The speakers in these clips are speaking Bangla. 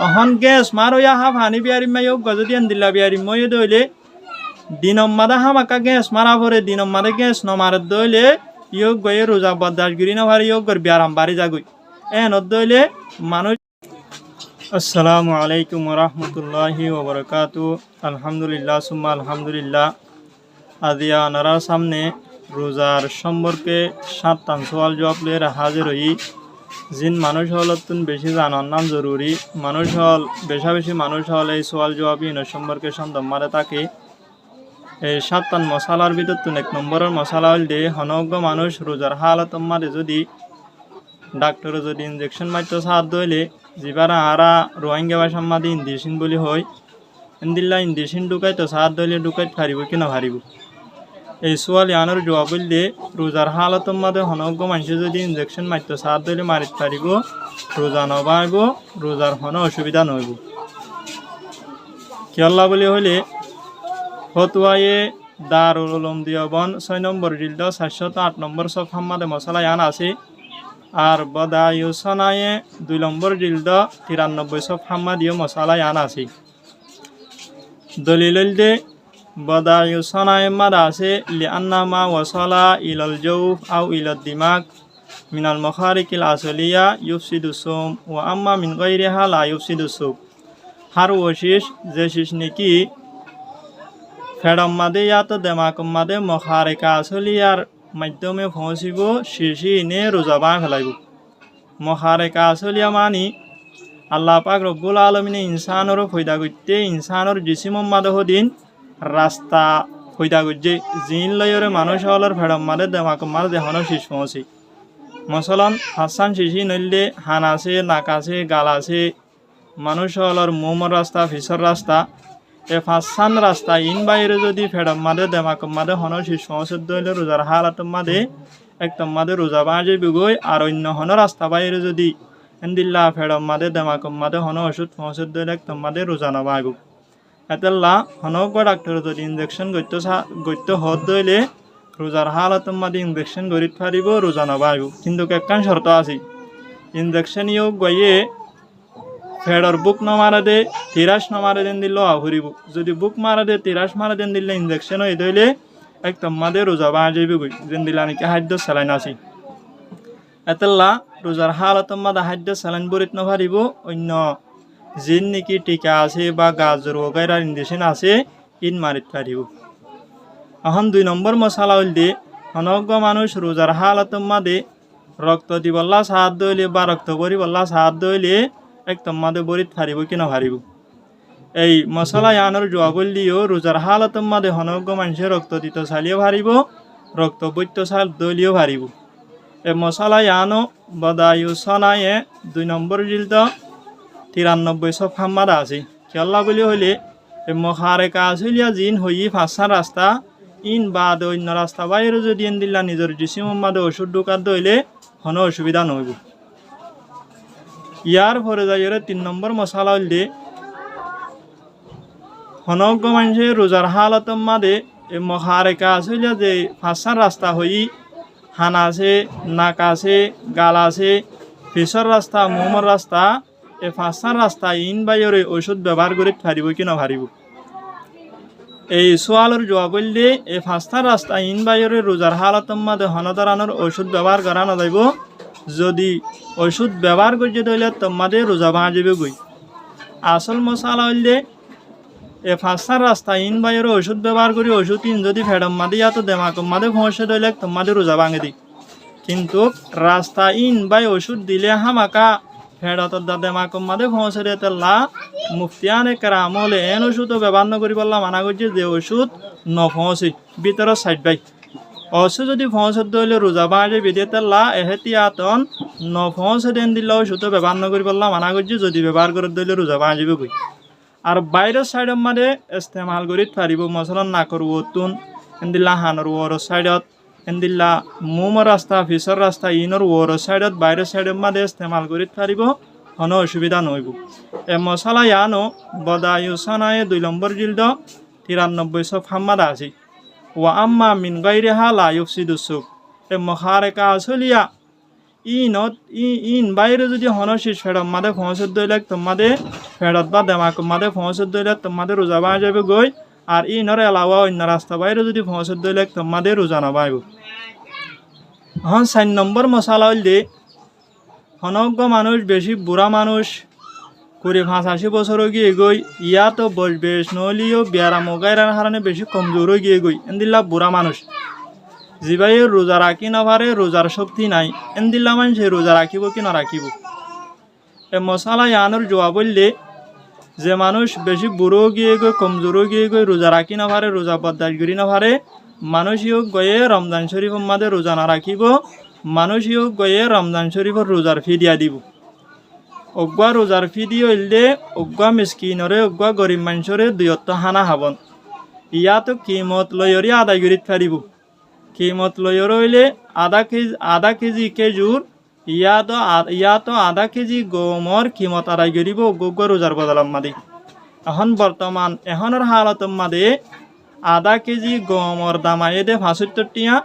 অহন গ্যাস মারো ইয়া হা পানি বিয়ারি মাইও গজদি আন্দিল্লা বিয়ারি মইয়ে দইলে দিনম মাদা হামাকা গ্যাস মারা পরে দিনম মাদা গ্যাস নমার দইলে ইয়োগ গয়ে রোজা বদাস গিরি না ভারি ইয়োগ গর বিয়ারাম বাড়ি যাগুই এন দইলে মানুষ। আসসালামু আলাইকুম রহমতুল্লাহি ওবরাকাতু। আলহামদুলিল্লাহ সুম্মা আলহামদুলিল্লাহ। আজিয়া আনারার সামনে রোজার সম্পর্কে 7টা সওয়াল জবাব লয়ে হাজির হই। জিন মানুষ হলতুন বেশি জানার নাম জরুরি। মানুষ হল বেশি মানুষ হল এই সওয়াল জবাব ইনের সম্পর্কে সন্দেহ মারে থাকে। এই 7টা মশালার ভিতর তুন 1 নম্বরের মশালা হল দে হনজ্ঞ মানুষ রোজার হালত মারে যদি ডাক্তার যদি ইনজেকশন মারতে সাহায্য দইলে জিবারা আরা রোহিঙ্গা ভাষার মাদি ইন্দিসিন বলি হয় ইন্দিল্লা ইন্দিসিন ঢুকাইতো সাহায্য দইলে ঢুকাইতে পারিব কি না পারিব। এই সোয়াল আনোর জবাব বললে রোজার হালতর মাঝে হনজ্ঞ মানুষে যদি ইনজেকশন মারতে সাহায্য দইলে মারিতে পারিব, রোজা নবাইব, রোজার হন অসুবিধা নইব। কিয়াল্লা বলি হইলে ফতুয়ায়ে দারুল উলুম দিওবন 6 নম্বর জিলদ 708 নম্বর সফহার মাঝে মশলা আন আছে। আর বদায়ুসনায়ে 2 নম্বর জিলদ 93 সফহার মাঝেও মশলা আন আছে। দলিল দে বদায়ুসনায়ে মাদ আছে লিআন্না মা ওয়াসালা ইলাল জাওফ আও ইলাদ দিমাগ মিনাল মখারিকিল আসলিয়া ইউফসিদুস সুম ওয়া আম্মা মিন গায়রিহা লা ইউফসিদুস সুম। হার ওশিস যে শিস নাকি ফেডম মাদে ইয়াত দেমাকম মাদে মখারিকা আসলিয়ার মাধ্যমে পৌঁছিব শিশি নে রোজা বাঁ ফেলাইব। মখারিকা আসলিয়া মানি আল্লাহ পাক রব্বুল আলমিনে ইনসানর ফয়দা করতে ইনসানর জিসিমম মাদে হদিন রাস্তা ফয়দা করছে জিন লয়রে মানুষ হলর ফেডম মাদে দেমাকম মাদে দেহনো শিশ পৌঁছি। মসলন হাসান শিশি নইলে হান আছে, নাক আছে, গাল আছে, মানুষ হলর মোমর রাস্তা, ফিসর রাস্তা, এ ফাঁসান রাস্তা ইন বাইরে যদি ফেডম মাদে দেমাকম মাদে হন শিশ পৌঁছে দইলে রোজার হালাতম মাদে একদম মাদে রোজা বাঁজে বিগই। আর অন্য হন রাস্তা বাইরে যদি এন্দিল্লা ফেডম মাদে দেমাকম মাদে হন ওষুধ পৌঁছে দইলে একদম মাদে রোজা নবাইব। এতেল্লা হনজ্ঞ ডাক্তার যদি ইনজেকশন গত্য হদ দইলে রোজার হালাতম মাদে ইনজেকশন গরিত পারিব, রোজা নবাইব। কিন্তু একখান শর্ত আছে, ইনজেকশন ইও গইয়ে ফেডর বুক নমারা দে 30 নমারা দেন দিল আহরিব। যদি বুক মারা দে 30 মারা দেন দিলে ইনজেকশন হয়ে দইলে একদম মাদে রোজা বাঁজেবি গই যেন দিলা নাকি খাদ্য স্যালাইন আছে। এতেল্লা রোজার হালাতম মাদে খাদ্য স্যালাইন বরিত নপারিব। অন্য জিন নাকি টিকা আছে বা গাজর ওগাইরার ইনজেকশন আছে ইন মারিত পারিব। এখন 2 নম্বর মশালা হইল দে হনজ্ঞ মানুষ রোজার হালাতম মাদে রক্ত দিবল্লা সাহায্য দইলে বা রক্ত করিবল্লা সাহায্য দইলে একদম মাদে বরিত পারিব কি না পারিব। এই মশলা আনোর জবাব দিও রোজার হালাতম মাদে হনজ্ঞ মানুষের রক্ত দিতে চালিও পারিব, রক্ত বৈত্য চাল দলিও পারিব। এই মশলা আনো বদায়ুসনায়ে 2 নম্বর জিলদ 93 সফহার মাদে আছে। কিয়াল্লা বলি হইলে এই মখারিকা আসলিয়া জিন হই ফাঁসান রাস্তা ইন বাদ অন্য রাস্তা বাইরে যদি এন্দিল্লা নিজের জিসিমম মাদে ওষুধ ঢুকার দইলে হন অসুবিধা নইব। ইয়ার পরে যাইরে 3 নম্বর মশালা হইল দে হনজ্ঞ মানুষের রোজার হালাতম মাদে এই মখারিকা আসলিয়া যে ফাঁসান রাস্তা হই হান আছে, নাক আছে, গাল আছে, ফিসর রাস্তা, মোমর রাস্তা, এই ফাঁসান রাস্তা ইন বাইরে ওষুধ ব্যবহার করিতে পারিব কি না পারিব। এই সোয়ালের জবাব বললে এই ফাঁসান রাস্তা ইন বাইরে রোজার হালাতম মাদে হনদারানোর ওষুধ ব্যবহার করা না যাইব। যদি ওষুধ ব্যবহার করছে তাহলে তোমাদের রোজা বাঁজবে গই। আসল মশালা হইলে এ ফাঁসান রাস্তা ইন বাইরে ওষুধ ব্যবহার করি ওষুধ ইন যদি ফেডম মাদে ইয়াত দেমাকম মাদে পৌঁছে দইলে তোমাদের রোজা ভাঙে দি। কিন্তু রাস্তা ইন বাই ওষুধ দিলে হামাকা ফেডত দেমাকম মাদে পৌঁছে দিয়ে তেল্লা মুফতিয়ানে কেরামলে এন ওষুধও ব্যবহার নকরি পারলা মানা করছে যে ওষুধ নপৌঁছে ভিতৰত সাইড বাই অসু যদি পৌঁছে দইলে রোজা বাঁজে বেঁধে তেল্লা এহেতিয়াতন নপৌঁছে দেন দিলে ওষুধও ব্যবহার নকরি পারলা মানা করছে যদি ব্যবহার করে দইলে রোজা বাঁজবে গই। আর বাইরের সাইডৰ মাদে ইস্তেমাল করিত পারিব। মশলা নাকর ওতুন এন্দিল্লা হানর ওর সাইডত এন্দিল্লা মোমর রাস্তা, ফিসর রাস্তা ইনর ওর সাইডত বাইরের সাইডৰ মাদে ইস্তেমাল করিত পারিব, কোনো অসুবিধা নইব। এ মশলা আনো বদায়ুসনায়ে 2 নম্বর জিলদ 93 সফহার মাদে আছে। ওয়া আম্মা মিন গায়রিহা লা ইউফসিদুস সুম। এ মখারিকা আসলিয়া ইন বাইরে যদি হন শিশ ফেডম মাদে পৌঁছে দইলে তোমাদের ফেরত বা দেমাক মাদে পৌঁছে দিলে তোমাদের রোজা বাই যাবে গই আর ইনর এলাওয়া অন্য রাস্তা বাইরে যদি পৌঁছে দিলে তোমাদের রোজা না বাইব হন 4 নম্বর মশালা হইলে হনজ্ঞ মানুষ বেশি বুড়া মানুষ 85 বছর গিয়ে গই ইয়া তো বয়স বেশ নলিও ব্যারাম গাইরার হারানে বেশি কমজোর গিয়ে গই এন্দিল্লা বুড়া মানুষ জিবাই রোজা রাখি না পারে রোজার শক্তি নাই এন্দিল্লা মানুষে রোজা রাখিব কি না রাখিব এ মশালা ইয়ানোর জবাব বললে যে মানুষ বেশি বুড়ো গিয়ে গই কমজোর গিয়ে গই রোজা রাখি না পারে রোজা বদাস করি না পারে মানুষও গয়ে রমজান শরীফ মাদে রোজা না রাখিব মানুষও গয়ে রমজান শরীফর রোজার ফি দিয়া দিব অগুয়া রোজার ফি দিয়ে হইলে অগুয়া মিসকিনরে অগুয়া গরিব মানুষরে দুয়ত্ত হানা হাবন ইয়াতো কিমত লয়রি আদায় করিত পারিব কিমত লয়র হইলে আধা কেজি খেজুর ইয়াতো আধা কেজি গমর কিমত আদায় করিব অগুয়া রোজার বদলাম মাদি এখন বর্তমান এখনের হালত মাদে আধা কেজি গমর দামাই দে 75 টিয়া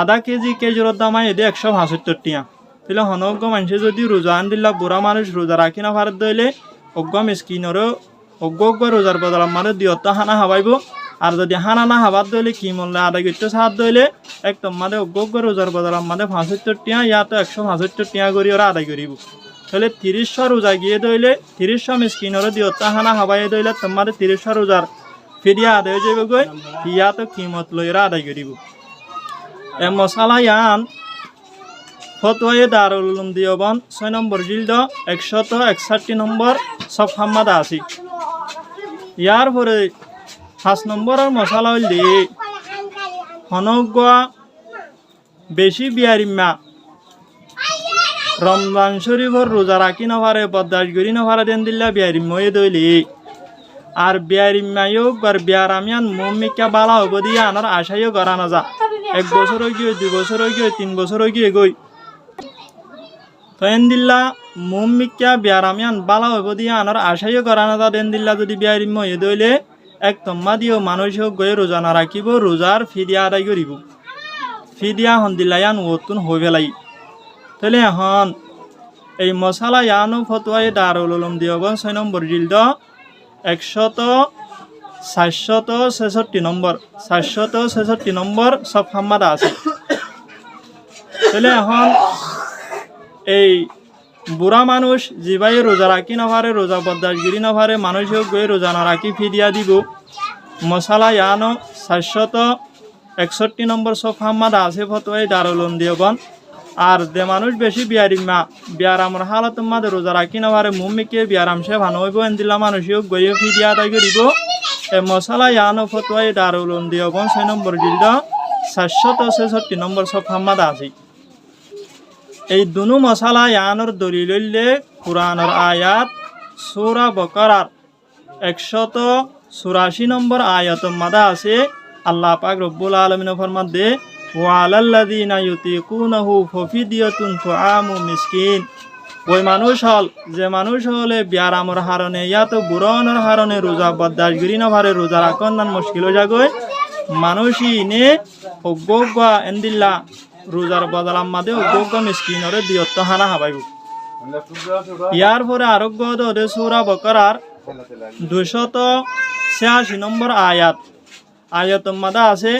আধা কেজি খেজুরের দামাই দে 175 টিয়া তাহলে হনজ্ঞ মানুষে যদি রোজা আন দিল্লা বুড়া মানুষ রোজা রাখি না ভারত দইলে অজ্ঞ মিসকিনরও অজ্ঞ রোজার বদলাম মানে দিয়ত্তা হানা হাবাইব আর যদি হানা না হাবাদ দইলে কি মূল্যে আধা গিট্ট সাত দইলে একদম মানে অজ্ঞ রোজার বদলাম মানে 75 টিয়া ইয়াতো 175 টিয়া করি ওরা আদায় করিব তাহলে 30 রোজা গিয়ে দইলে 30 মিসকিনরও দিয়ত্তা হানা হাবাই দইলে তোমাদের 30 রোজার ফিরিয়া আদায় হয়ে যাবে গই ইয়াতো কিমত লইরা আদায় করিব এ মশালা ইয়ান ফতোয়ায়ে দারুল উলুম দেওবন্দ 6 নম্বর জিলদ 161 নম্বর সফহা মাদা আছে ইয়ার পরে 5 নম্বরের মশালা হইলে হনজ্ঞা বেশি বিয়ারিমা রমজান শরীফর রোজা রাখি না পারে বদাস করি না পারে দেন দিল্লা বিয়ারিময়ে দইলে আর বিয়ারিমায়ও আর বিয়ারামিয়ান মমিকা বালা হব দিয়ে আনার আশাইও করা না যা 1 বছর গিয়ে 2 বছর গিয়ে 3 বছর গিয়ে গই তো এন্দিল্লা মমিকা বিয়ারামিয়ান বালা হব দিয়ে আনার আশাইও করা না যা দেন দিল্লা যদি বিয়ারিময়ে দইলে এক তম্মা দিও মানুষও গয়ে রোজা না রাখিব রোজার ফিদিয়া আদায় করিব ফিদিয়া হন দিল্লায়ান ওতুন হয়ে ফেলাই তাহলে এখন এই মশালা ইয়ানো ফতোয়ায়ে দারুল উলুম দেওবন্দ 6 নম্বর জিলদ 466 নম্বর সফহা মাদা আছে তাহলে এখন এই বুড়া মানুষ জিবাই রোজা রাখি না পারে রোজা বদাস গিরি না পারে মানুষও গয়ে রোজা না রাখি ফিদিয়া দিব মশালা ইয়ানো 461 নম্বর সফহা মাদা আছে ফতোয়ায়ে দারুল উলুম দেওবন্দ আর যে মানুষ বেশি বিয়ারামর হালত মাদে রোজা রাখি না পারে মুমিকে বিয়ারাম সে ভানো হইব এন্দিল্লা মানুষও গয়ে ফিদিয়া আদায় করিব এ মশালা ইয়ানো ফতোয়ায়ে দারুল উলুম দেওবন্দ 6 নম্বর জিলদ 466 নম্বর সফহা মাদা আছে এই দুনো মশালা ইয়ানোর দলিল হইলে কুরআনের আয়াত সূরা বাকারার 184 নম্বর আয়াত মাদা আছে আল্লাহ পাক রব্বুল আলামিন ফরমাতে ওয়ালাল্লাযিনা ইউতিকুনাহু ফাফিদিয়াতুন তুআমু মিসকিন ওই মানুষ হল যে মানুষ হলে বিয়ারামর হারণে ইয়াতো বুড়ানোর হারণে রোজা বদাস গিরি না পারে রোজা রাখন না মুশকিল হয়ে যাগয় মানুষই নে অজ্ঞা এন্দিল্লা রোজার বদলাম মাদে অজ্ঞ মিসকিনরে দিয়ত্ত হানা হাবাইব ইয়ার পরে আরোগ্য দে সূরা বাকারার 286 নম্বর আয়াত মাদা আছে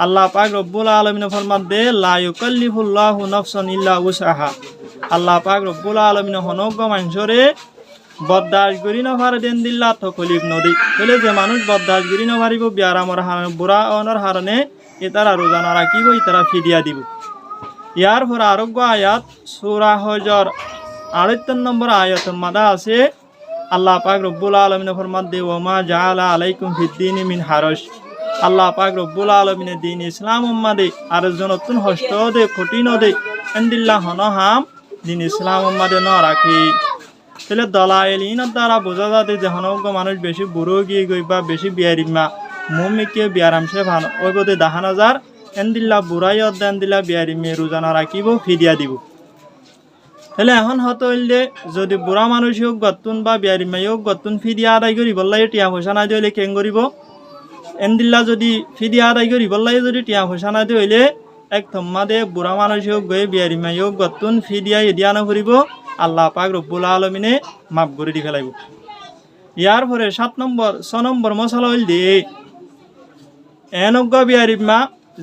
আল্লাহ পাক রব্বুল আলামিন ফরমাতে লা ইউকাল্লিফুল্লাহু নাফসান ইল্লা উসআহা আল্লাহ পাক রব্বুল আলামিন হনজ্ঞ মানুষরে বদাস করি না পারে দেন দিল্লা তকলিফ নদী বলে যে মানুষ বদাস করি না পারিব বিয়ারামর হারণে বুড়া অনর হারণে এতারা রোজা না রাখিব এতারা ফিদিয়া দিব ইয়ার পর আরোগ্য আয়াত সূরা হজর 78 নম্বর আয়াত মাদা আছে আল্লাহ পাক রব্বুল আলামিন ফরমাতে ওয়া জাআলা আলাইকুম ফিদ্দীনি মিন হারাজ আল্লাহ পাক রব্বুল আলামিন দিন ইসলাম উম্মাদে আর জনতুন হস্ত দে কঠিন দে এন্দিল্লা হনহাম দিন ইসলাম উম্মাদে ন রাখি তাহলে দলাইল ইনের দ্বারা বোঝা যাতে যে হনজ্ঞ মানুষ বেশি বুড়ো গিয়ে গই বা বেশি বিয়ারিমা মুমিকে বিয়ারাম সে ভান ওই বোধে 10,000 এন্দিল্লা বুড়াই অদ্দান দিলা বিয়ারিমে রোজা না রাখিব ফিদিয়া দিব তাহলে এখন হতো হইলে যদি বুড়া মানুষ হোক গতুন বা বিয়ারিমাই হোক গতুন ফিদিয়া আদায় করি বললাই টিয়া পয়সা না দিলে কেং করিব এন্দিল্লা যদি ফিদিয়া আদায় করি বললাই যদি টিয়া পয়সা না দিলে এক থম্মা দে বুড়া মানুষ হোক গয়ে বিয়ারিমাই হোক গতুন ফিদিয়া এদিয়া না ফুরিব আল্লাহ পাক রব্বুল আলমিনে মাফ করে দি ফেলাইব। ইয়ার পরে 6 নম্বর মশলা হইল দিয়ে এনজ্ঞ বিয়ারিমা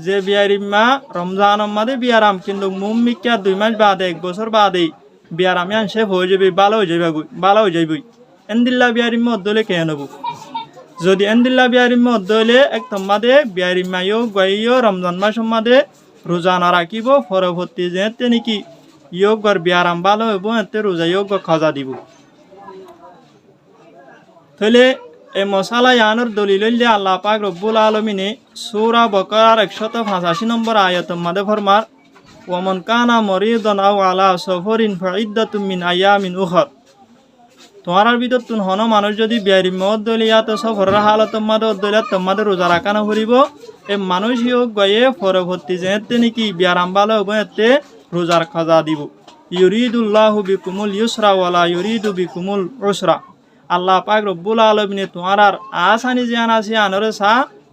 যে বিয়ারিমা রমজান মাদে বিয়ারাম কিন্তু মুমিকা 2 মাস বাদে 1 বছর বাদে বিয়ারাম ইয়ান শেষ হয়ে যাবে, ভালো হয়ে যাইবই। এন্দিল্লা বিয়ারিমা অদ্দলে কে নেব? যদি এন্দিল্লা বিয়ারিমা অদ্দলে একদম মাদে বিয়ারিমাইও গাইও রমজান মাস মাদে রোজা না রাখিব, পরবর্তী যেতে নাকি ইয়োগর বিয়ারাম ভালো হইব, এতে রোজা ইয়োগ খাজা দিব। তাহলে এই মশালা ইয়ানোর দলিল হইলে আল্লাহ পাক রব্বুল আলমিনে সূরা বকরার 185 নম্বর আয়াতের মাঝে ফরমার ওয়ামান কানা মরিদান আও আলা সফরিন ফাইদ্দাতুম মিন আয়ামিন উখর। তোমার ভিতর তুন হন মানুষ যদি বিয়ারিমা অদ্দলিয়া তো সফরের হালতের মাঝে অদ্দলিয়া তোমাদের রোজা রাখানো করিব, এই মানুষ ইয়োগ গয়ে পরবর্তী যেতে নাকি বিয়ারাম ভালো হইব, এতে রোজার খাজা দিব। ইউরিদুল্লাহু বিকুমুল ইউসরা ওয়ালা ইউরিদু বিকুমুল উসরা। আল্লাহ পাক রব্বুল আলমিনে তোমার আর আসানি জিয়ান আছে আনরে সা,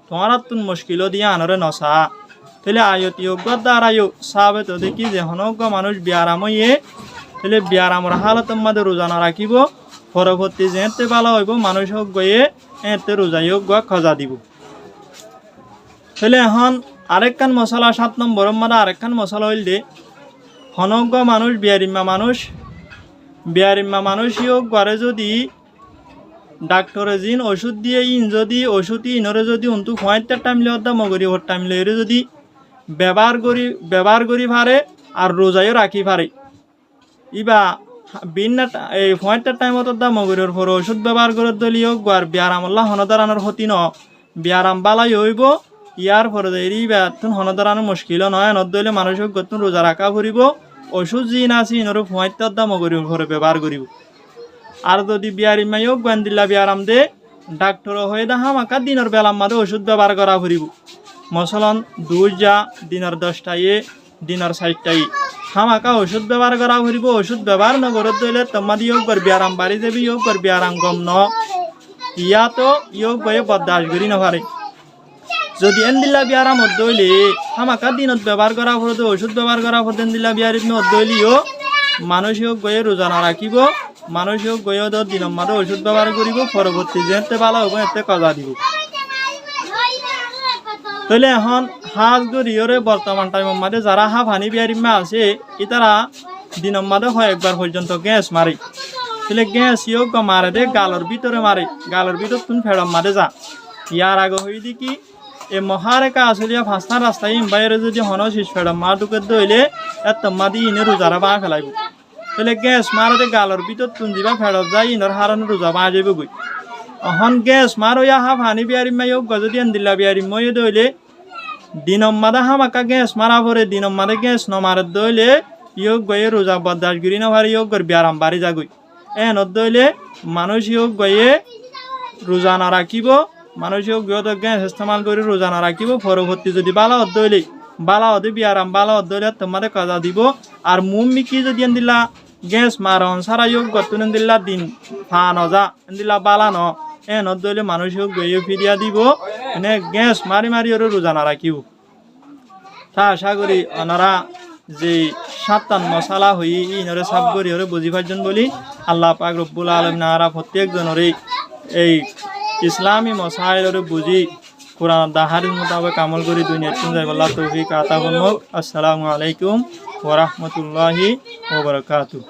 তোমার তুন মুশকিলও দিয়ে আনরে নসা। তাহলে আয়ত ইয়োগ্যর দ্বারাইও সাবে তো দেখি যে হনজ্ঞ মানুষ বিয়ারাম হইয়ে, তাহলে বিয়ারামর হালতের মাঝে রোজা না রাখিব, পরবর্তী যেতে ভালো হইব মানুষ হোক গয়ে এতে রোজা ইয়োগ খজা দিব। তাহলে এখন আরেকখান মশলা 7 নম্বরের মাঝে আরেকখান মশলা হইল দে হনজ্ঞ মানুষ বিয়ারিমা মানুষ ইয়োগ ঘরে যদি ডাক্তরে জিন ওষুধ দিয়ে ইন যদি ওষুধ ইনরে যদি উন্তু 5টা টাইম লিওদা মগরি ওর টাইম লইরে যদি ব্যবহার করি পারে আর রোজাইও রাখি পারে, ইবা বিনা এই 5টা টাইমত দা মগরির পর ওষুধ ব্যবহার করে দলিও আর বিয়ারাম আল্লাহ হনদারানোর ক্ষতি ন বিয়ারাম বালাই হইব। ইয়ার পরে ইবা তুন হনদারানোর মুশকিল নয়, নদলে মানুষক গতুন রোজা রাখা করিব, ওষুধ জিন আছে ইনর 5টা দা মগরির পরে ব্যবহার করিব। আর যদি বিয়ারিমাইও গোয়েন্দিল্লা বিয়ারাম দে ডাক্তর হয়ে দা হামাকা দিনের বেলার মাঝে ওষুধ ব্যবহার করা ফুরিব। মশলন 2 যা দিনের 10টায় দিনের 4টায় হামাকা ওষুধ ব্যবহার করা ফুরিব। ওষুধ ব্যবহার নগর দইলে তোমাদি ইয়োগ বিয়ারাম বাড়ি যাবি, ইয়োগ বিয়ারাম গম ন ইয়া তো ইয়োগ বয়ে বরদাস্ত করি নপারে। যদি এন্দিল্লা বিয়ারাম দইলে হামাকা দিনত ব্যবহার করা ফুরত ওষুধ ব্যবহার করা ফুরত এন্দিল্লা বিয়ারিম দইলিও মানুষ ইয়োগ গয়ে রোজা না রাখিব, মানুষ গয়ে দিনের মাঝে ওষুধ ব্যবহার করিব, পরবর্তী যেতে ভালো হইব এতে কজা দিব। তাহলে এখন হাজ গরিয়রে বর্তমান টাইমের মাঝে যারা হাফানি বিয়ারিমা আছে ইতারা দিনের মাঝে একবার পর্যন্ত গ্যাস মারে। তাহলে গ্যাস ইয়োগ মারে দে গালর ভিতরে মারে, গালর ভিতর তুমি ফেরম মারে যা। ইয়ার আগে হই দি কি এ মহারেখা আসলিয়া 5টা রাস্তায় বাইরে যদি হন শেষ ফেরম মার ঢুকে দইলে এত মাদি ইনে রোজারা বা ফেলাইব। তাহলে গ্যাস মারতে গালর ভিতর তুন দিবা ফেরত যাই ইনর হারানো রোজা বা যাইব গই। এখন গ্যাস মার ইয়া হাফানি বিয়ারিমা ইয়োগ যদি এন্দিল্লা বিয়ারিমা ইয়ে দইলে দিনম মাদা হামাকা গ্যাস মারা পরে দিনম মাদে গ্যাস নমারে দইলে ইয়োগ গয়ে রোজা বরদাস্ত করি না পারে ইয়োগ বিয়ারাম বাড়ি যাগই। এনত দইলে মানুষ ইয়োগ গয়ে রোজা না রাখিব, মানুষ ইয়োগ গ্যাস ইস্তেমাল করে রোজা না রাখিব, পরবর্তী যদি বালা দইলে বালা হতে বিয়ারাম বালা দইলে তোমাদের কাজা দিব। আর মুমিকি যদি এন্দিল্লা গ্যাস মারন সারা ইয়োগ গতুন এন্দিল্লা দিন ফা নজা এন্দিল্লা বালা ন এনত দইলে মানুষ ইয়োগ গয়ে ফিরিয়া দিব, এনে গ্যাস মারি মারি ওর রোজা না রাখিব। তা আশা করি ওনারা যে 7টা মশালা হই ইনরে সাব করি ওরে বুঝি পারছেন বলি আল্লাহ পাক রব্বুল আলামিন আরা প্রত্যেকজনরে এই ইসলামী মশাইলরে বুঝি কোরআন দাহারির মোতাবেক আমল করি দুনিয়াত যাই আল্লাহ তৌফিক আতা করুক। আসসালামু আলাইকুম ওয়া রাহমাতুল্লাহি ওয়া বারাকাতুহু।